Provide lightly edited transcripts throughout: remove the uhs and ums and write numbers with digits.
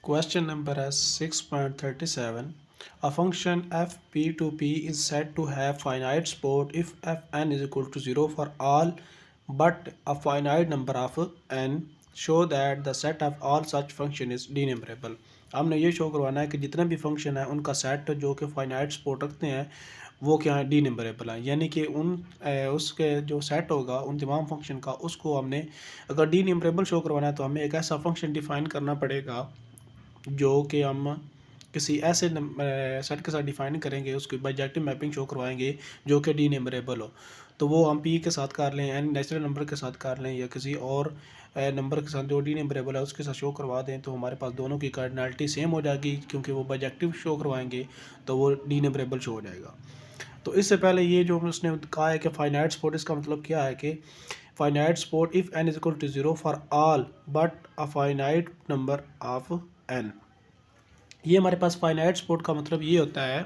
Question number is 6.37. A function f p to p is said to have finite support if fn is equal to 0 for all but a finite number of n. Show that the set of all such function is denumerable. हमने ये show करवाना है कि जितने भी function है उनका set जो कि फाइनाइट सपोर्ट रखते हैं वो क्या है, डीनम्बरेबल है। यानी कि उसके जो सेट होगा उन तमाम फंक्शन का, उसको हमने अगर डीनम्बरेबल शो करवाना है तो हमें एक ऐसा फंक्शन डिफाइन करना पड़ेगा जो कि हम किसी ऐसे सेट के साथ डिफाइन करेंगे, उसकी बाइजेक्टिव मैपिंग शो करवाएंगे जो कि डीनम्बरेबल हो। तो वो हम पी के साथ कर लें, एन नेचुरल नंबर के साथ कर लें, या किसी और नंबर के साथ जो डीनम्बरेबल है उसके साथ शो करवा दें, तो हमारे पास दोनों की कार्डिनलिटी सेम हो जाएगी क्योंकि वो बाइजेक्टिव शो करवाएंगे तो वो डीनम्बरेबल शो हो जाएगा। तो इससे पहले ये जो उसने कहा है कि फाइनाइट सपोर्ट, इसका मतलब क्या है कि finite support if N is equal to 0 for all but a finite number of N. ये हमारे पास फाइनाइट सपोर्ट का मतलब ये होता है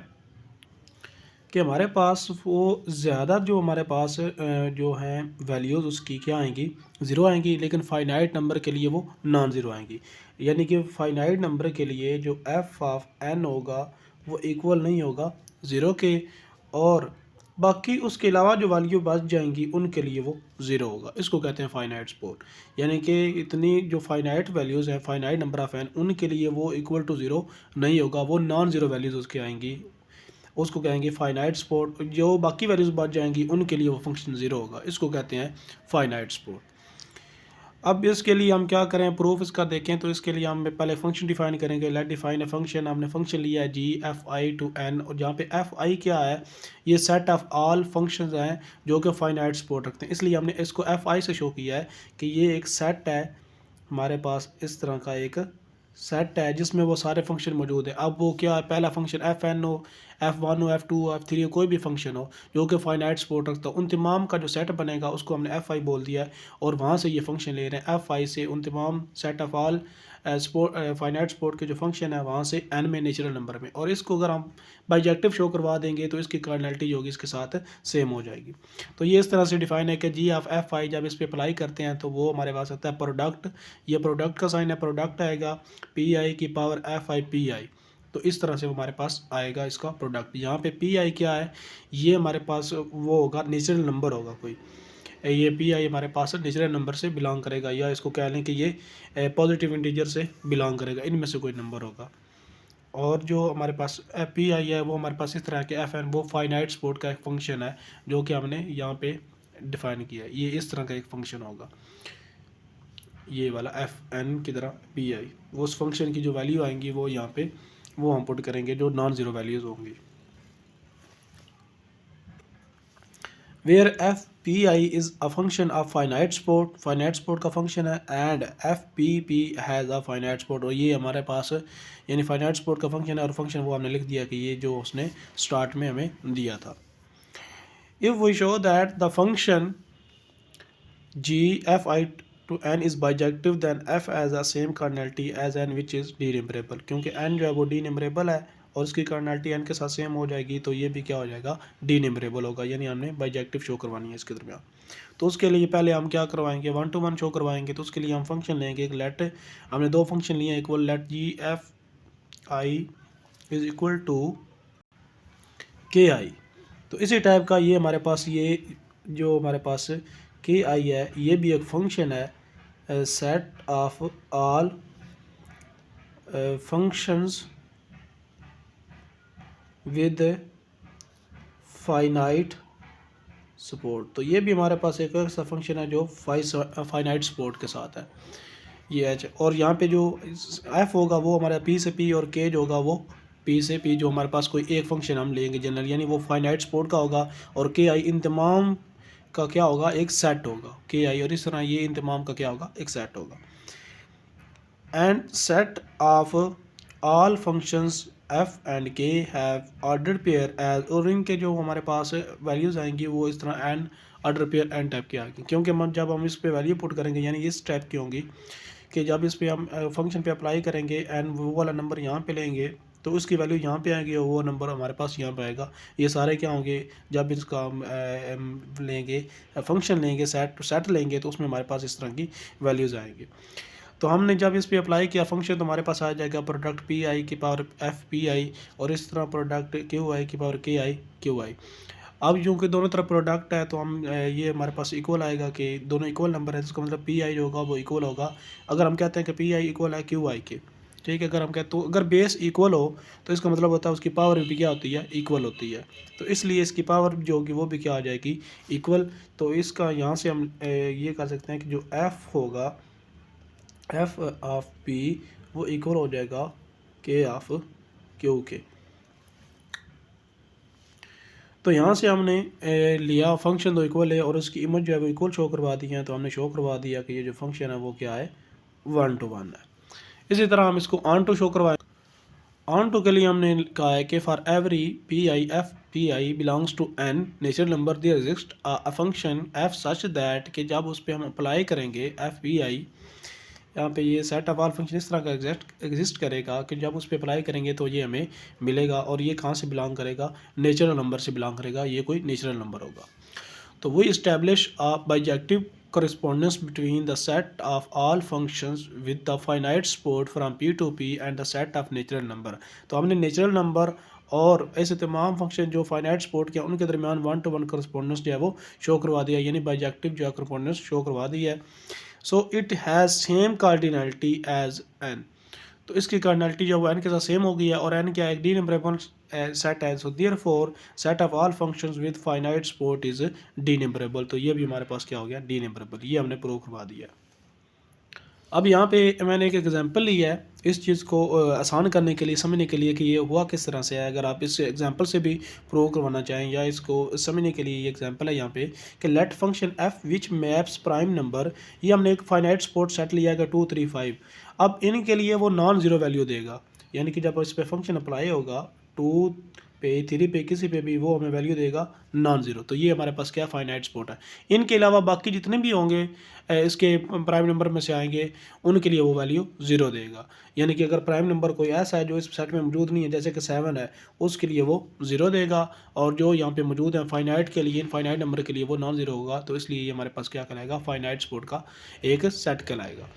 कि हमारे पास वो ज़्यादा जो हमारे पास जो हैं वैल्यूज़ उसकी क्या आएंगी, ज़ीरो आएंगी, लेकिन फाइनाइट नंबर के लिए वो नॉन ज़ीरो आएंगी। यानी कि फाइनाइट नंबर के लिए जो एफ ऑफ एन होगा वो इक्वल नहीं होगा ज़ीरो के, और बाकी उसके अलावा जो वैल्यू बच जाएंगी उनके लिए वो ज़ीरो होगा। इसको कहते हैं फाइनाइट सपोर्ट। यानी कि इतनी जो फाइनाइट वैल्यूज़ हैं, फाइनाइट नंबर ऑफ एन, उनके लिए वो इक्वल टू ज़ीरो नहीं होगा, वो नॉन ज़ीरो वैल्यूज़ उसके आएंगी, उसको कहेंगे फाइनाइट सपोर्ट। जो बाकी वैल्यूज़ बच जाएंगी उनके लिए वो फंक्शन ज़ीरो होगा, इसको कहते हैं फाइनाइट सपोर्ट। अब इसके लिए हम क्या करें, प्रूफ इसका देखें। तो इसके लिए हम पहले फंक्शन डिफाइन करेंगे। Let define a function. हमने फंक्शन लिया है G F I to N, और जहाँ पे एफ आई क्या है, ये सेट ऑफ ऑल फंक्शंस हैं जो कि फाइनाइट सपोर्ट रखते हैं, इसलिए हमने इसको एफ आई से शो किया है कि ये एक सेट है हमारे पास, इस तरह का एक सेट है जिसमें वो सारे फंक्शन मौजूद है। अब वो क्या है, पहला फंक्शन एफ एन हो, एफ वन हो, एफ टू हो, एफ थ्री हो, कोई भी फंक्शन हो जो कि फाइनाइट सपोर्ट रखता हो, उन तमाम का जो सेट बनेगा उसको हमने एफ आई बोल दिया है, और वहाँ से ये फंक्शन ले रहे हैं। एफ आई से उन तमाम set of all support finite support के जो फंक्शन है वहाँ से एन में नेचुरल नंबर में, और इसको अगर हम बाइजेक्टिव शो करवा देंगे तो इसकी कार्डिनलिटी जो होगी इसके साथ सेम हो जाएगी। तो ये इस तरह से डिफाइन है कि जी ऑफ एफ आई जब इस पर अप्लाई करते हैं तो वो हमारे पास आता है प्रोडक्ट। ये प्रोडक्ट का साइन है, प्रोडक्ट आएगा पी आई की power F I P I. तो इस तरह से हमारे पास आएगा इसका प्रोडक्ट। यहाँ पे पी आई क्या है, ये हमारे पास वो होगा नेचुरल नंबर होगा कोई, ये पी आई हमारे पास नेचुरल नंबर से बिलोंग करेगा, या इसको कह लें कि ये पॉजिटिव इंटीजर से बिलोंग करेगा, इनमें से कोई नंबर होगा। और जो हमारे पास पी आई है वो हमारे पास इस तरह के एफ एन, वो फाइनाइट सपोर्ट का एक फंक्शन है जो कि हमने यहाँ पे डिफाइन किया है। ये इस तरह का एक फंक्शन होगा, ये वाला एफ एन की तरह पी आई, वो उस फंक्शन की जो वैल्यू आएंगी वो यहाँ पे वो हम पुट करेंगे जो नॉन ज़ीरो वैल्यूज़ होंगी। Where F P I is a function of finite support, finite support का फंक्शन है, and F P P has a finite support, और ये हमारे पास यानी फाइनाइट सपोर्ट का फंक्शन है, और फंक्शन वो हमने लिख दिया कि ये जो उसने स्टार्ट में हमें दिया था। If we show that the function G F I to N is bijective then F has a same cardinality as N which is denumerable, क्योंकि एन जो है वो डीनम्बरेबल है और उसकी कार्डिनलिटी एन के साथ सेम हो जाएगी, तो ये भी क्या हो जाएगा, डीनम्बरेबल होगा। यानी हमने बाइजेक्टिव शो करवानी है इसके दरमियान। तो उसके लिए पहले हम क्या करवाएंगे, वन टू वन शो करवाएंगे। तो उसके लिए हम फंक्शन लेंगे एक लेट, हमने दो फंक्शन लिए एक, वो let G F I is equal to K I. तो इसी टाइप का ये हमारे पास ये जो हमारे पास के आई है, ये भी एक फंक्शन है set of all functions with finite support. तो ये भी हमारे पास एक ऐसा फंक्शन है जो फाइनाइट सपोर्ट के साथ है, ये एच। और यहाँ पे जो एफ होगा वो हमारा पी से पी, और के जो होगा वो पी से पी, जो हमारे पास कोई एक फंक्शन हम लेंगे जनरल, यानी वो फाइनाइट सपोर्ट का होगा, और के आई इन तमाम का क्या होगा, एक सेट होगा के आई, और इस तरह ये इन तमाम का क्या होगा, एक सेट होगा। And set of all functions F and के हैव ऑर्डर पेयर एज, और इनके जो हमारे पास वैल्यूज़ आएंगी वो इस तरह N order pair N type की आएंगी, क्योंकि हम जब हम इस पे वैल्यू पुट करेंगे यानी इस टाइप की होंगी कि जब इस पे हम फंक्शन पे अप्लाई करेंगे एन वो वाला नंबर यहाँ पे लेंगे तो उसकी वैल्यू यहाँ पे आएगी और वो नंबर हमारे पास यहाँ पे आएगा। ये सारे क्या होंगे, जब इसका हम लेंगे फंक्शन लेंगे सेट लेंगे तो उसमें हमारे पास इस तरह की वैल्यूज़ आएंगी। तो हमने जब इस पे अप्लाई किया फंक्शन तो हमारे पास आ जाएगा प्रोडक्ट पी आई की पावर एफ पी आई और इस तरह प्रोडक्ट क्यू आई की पावर के आई क्यू आई। अब क्योंकि दोनों तरफ प्रोडक्ट है तो हम ये हमारे पास इक्वल आएगा कि दोनों इक्वल नंबर है, इसका मतलब पी आई जो होगा वो इक्वल होगा। अगर हम कहते हैं कि पी आई इक्वल है क्यू आई के, ठीक है, अगर हम कहते तो अगर बेस इक्वल हो तो इसका मतलब होता है उसकी पावर भी क्या होती है, इक्वल होती है। तो इसलिए इसकी पावर जो होगी वो भी क्या आ जाएगी, इक्वल। तो इसका यहाँ से हम ये कर सकते हैं कि जो एफ होगा, एफ ऑफ पी वो इक्वल हो जाएगा के ऑफ क्यू के। तो यहाँ से हमने लिया फंक्शन तो इक्वल है और उसकी इमेज जो है वो इक्वल शो करवा दी है, तो हमने शो करवा दिया कि ये जो फंक्शन है वो क्या है, 1 to 1 है। इसी तरह हम इसको ऑन टू शो करवाएं। ऑन टू के लिए हमने कहा है कि for every P I F P I belongs to N natural number there exist a function F such that कि जब उस पर हम अप्लाई करेंगे एफ पी आई, यहाँ पे ये सेट ऑफ ऑल फंक्शन इस तरह का एग्जिस्ट करेगा कि जब उस पर अप्लाई करेंगे तो ये हमें मिलेगा। और ये कहाँ से बिलोंग करेगा, नेचुरल नंबर से बिलोंग करेगा, ये कोई नेचुरल नंबर होगा। तो we establish a bijective correspondence between the set of all functions with the finite support from p to p and the set of natural number। तो हमने natural number और ऐसे तमाम फंक्शन जो फाइनाइट सपोर्ट किया उनके दरमियान 1 to 1 करस्पॉन्डेंस जो है वो शो करवा दिया, यानी बाइजेक्टिव जो है करस्पॉन्डेंस शो करवा दी है। So it has same cardinality as N, तो इसकी कार्डिनलिटी जो है एन के साथ सेम हो गई है और एन क्या है, डी नंबरेबल सेट है। So therefore set of all functions with finite support is denumerable. तो ये भी हमारे पास क्या हो गया, डी नंबरेबल, ये हमने प्रूव करवा दिया। अब यहाँ पे मैंने एक एग्जांपल लिया है इस चीज़ को आसान करने के लिए, समझने के लिए कि ये हुआ किस तरह से है। अगर आप इस एग्जांपल से भी प्रूव करवाना चाहें या इसको समझने के लिए ये एग्जांपल है यहाँ पे कि let function F which maps prime number, ये हमने एक फाइनाइट सपोर्ट सेट लिया है 2 3 5। अब इनके लिए वो नॉन ज़ीरो वैल्यू देगा, यानी कि जब इस पर फंक्शन अप्लाई होगा 2 पे 3 पे किसी पे भी वो हमें वैल्यू देगा नॉन ज़ीरो। तो ये हमारे पास क्या फाइनाइट सपोर्ट है। इनके अलावा बाकी जितने भी होंगे इसके प्राइम नंबर में से आएंगे उनके लिए वो वैल्यू ज़ीरो देगा। यानी कि अगर प्राइम नंबर कोई ऐसा है जो इस सेट में मौजूद नहीं है, जैसे कि 7 है, उसके लिए वो ज़ीरो देगा, और जो यहाँ पे मौजूद है फाइनाइट के लिए, इनफाइनाइट नंबर के लिए वो नॉन ज़ीरो होगा। तो इसलिए ये हमारे पास क्या कहलाएगा, फाइनाइट सपोर्ट का एक सेट कहलाएगा।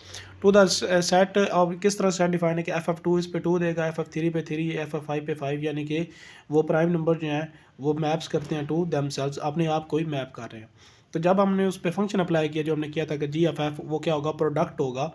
टू द सेट और किस तरह सेट डिफाइन है कि एफ एफ टू इस पे 2 देगा, एफ एफ थ्री पे 3, एफ एफ 5 पे 5, यानी कि वो प्राइम नंबर जो हैं वो मैप्स करते हैं टू देमसेल्व्स, अपने आप को ही मैप कर रहे हैं। तो जब हमने उस पर फंक्शन अप्लाई किया जो हमने किया था कि जी एफ एफ वो क्या होगा, प्रोडक्ट होगा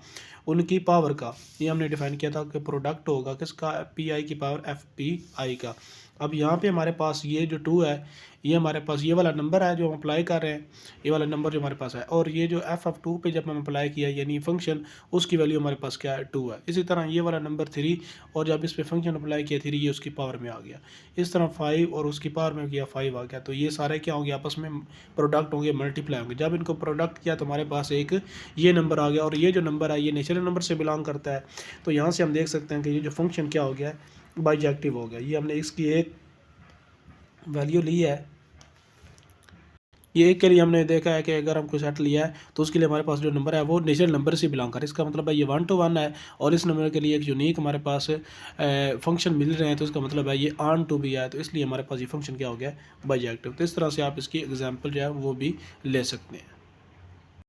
उनकी पावर का, ये हमने डिफाइन किया था कि प्रोडक्ट होगा किसका, पी आई की पावर एफ पी आई का। अब यहाँ पे हमारे पास ये जो 2 है ये हमारे पास ये वाला नंबर है जो हम अप्लाई कर रहे हैं, ये वाला नंबर जो हमारे पास है, और ये जो एफ एफ 2 पे जब हम अप्लाई किया यानी फंक्शन, उसकी वैल्यू हमारे पास क्या है, 2 है। इसी तरह ये वाला नंबर 3, और जब इस पे फंक्शन अप्लाई किया 3 ये उसकी पावर में आ गया। इस तरह 5 और उसकी पावर में किया 5 आ गया। तो ये सारे क्या होंगे, आपस में प्रोडक्ट होंगे, मल्टीप्लाई होंगे। जब इनको प्रोडक्ट किया तो हमारे पास एक ये नंबर आ गया, और ये जो नंबर है ये नेचुरल नंबर से बिलोंग करता है। तो यहाँ से हम देख सकते हैं कि ये जो फंक्शन क्या हो गया है, बाइजेक्टिव हो गया। ये हमने इसकी एक वैल्यू ली है, ये एक के लिए हमने देखा है कि अगर हम कोई सेट लिया है तो उसके लिए हमारे पास जो नंबर है वो नेचुरल नंबर से बिलोंग कर, इसका मतलब है ये 1 to 1 है, और इस नंबर के लिए एक यूनिक हमारे पास फंक्शन मिल रहे हैं, तो इसका मतलब है ये ऑन टू भी है, तो इसलिए हमारे पास ये फंक्शन क्या हो गया, बाइजेक्टिव। तो इस तरह से आप इसकी एग्जांपल जो है वो भी ले सकते हैं।